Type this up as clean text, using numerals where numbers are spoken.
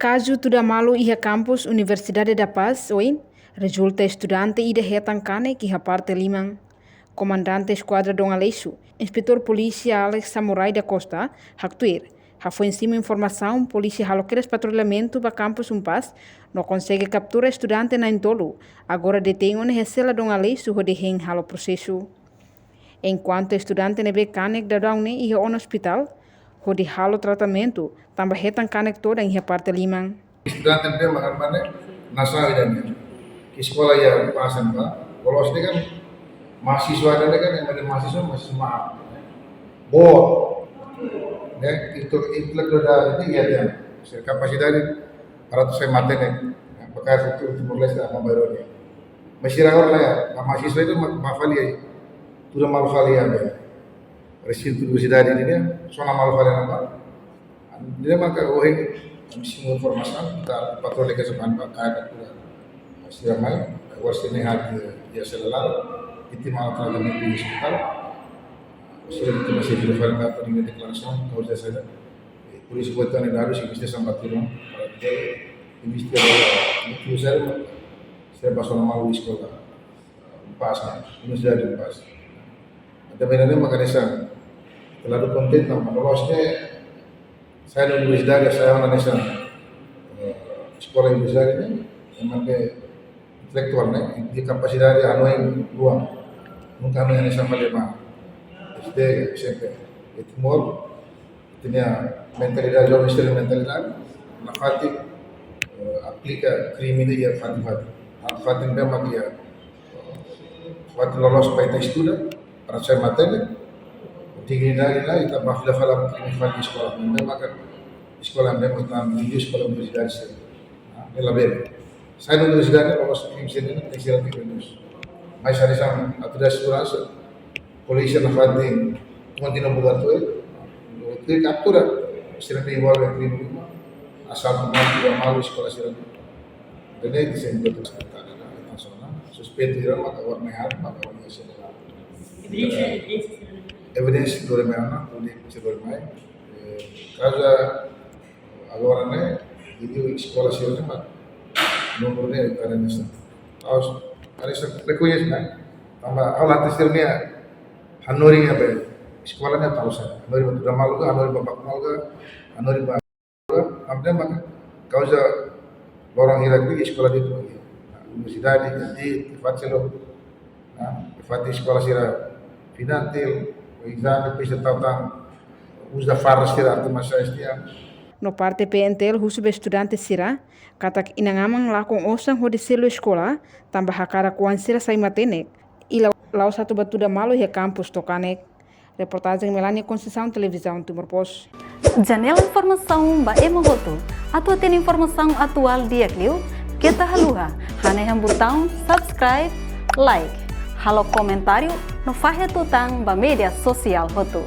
Caso tuda malu iha kampus Universidade da Paz, oin, resulta estudante ida hetang kane ki ha parte limang. Comandante Esquadra Dom Aleixo, Inspetor Polícia Alex Samurai da Costa, Haktuir, foi em cima informação, polícia haloqueres patrulhamento para campus Paz, não consegue capturar estudante na Intolo, agora detém onde recela Dom Aleixo o de halo processo. Enquanto estudante nebe canek da Daune e no hospital, o de halo tratamento, também retan canek toda em parte limang. Estudante nebe makan mana nasa idanya. Ke sekolah ya pasan ba, lolos ni kan mahasiswa ada kan yang ada mahasiswa masih mahal. Bot, ya itu dah ini ya dia. Kapasitas para saya mati nih, pakai itu Timur Leste apa baru ni. Masih orang lah ya, mahasiswa itu mafali, tuh mafali ya. Recinto universidade ini só na malvada nama. Dia maka orang mesti informasi kita patroli ke sepan pakai kita. Masih ramai, wasit ini dia selalu itu malah kalau di hospital. Sudah itu masih belum ada peringatan deklarasi kalau saya polisi buatan yang harus investasi sampai turun. Investasi saya pasal nama di sekolah pasnya, ini sudah dipas. Ada benarnya makanya terlalu konten sama lolosnya saya di universitas saya analisa sekolah universitas ini memang ke intelektualnya di kapasitas anuai ruang mungkin anu yang sama lima SD SMP itu mall itunya mentalidad domestik mentalidad nafatik aplika kriminal ya fatin memang ya fatin lolos pada student para saya materi tinggi dari lah kita bahas dalam klinik di sekolah memang sekolah memang di sekolah universitas lebih saya universitas lolos kimsin ini teksil teknis mai sari sam atuda segurança polisi nafatin continua buat itu captura sering dibawa ke klinik asal mati malu sekolah sering dan itu disebut nasional suspend di rumah warna maka warna sekolah evidence dove mana pulih dove mai kaza agora né di sekolah sih mah nomornya ada nisa harus harus reconhece kan tambah awal tesirnya hanori apa sekolahnya tahu saya hanori betul malu ke hanori bapak malu ke hanori bapak amde maka kauza lorong hilang di sekolah itu universitas di Fatselo Fatih sekolah sira finantil exame precisa tentang uso da farra sira de masa estiam. No parte PNTL husube estudante sira katak inangamang lakong osang ho de selo escola tambah hakara kuan sira sai matenek ila lau satu batuda malu he campus tokanek. Reportagem Melania Conceição, Televisão Timor Post. Janela informação ba emogoto atau tem informação atual dia kliu kita haluha hane hambutang subscribe like halo comentário no fahe tutang ba media sosial hotu.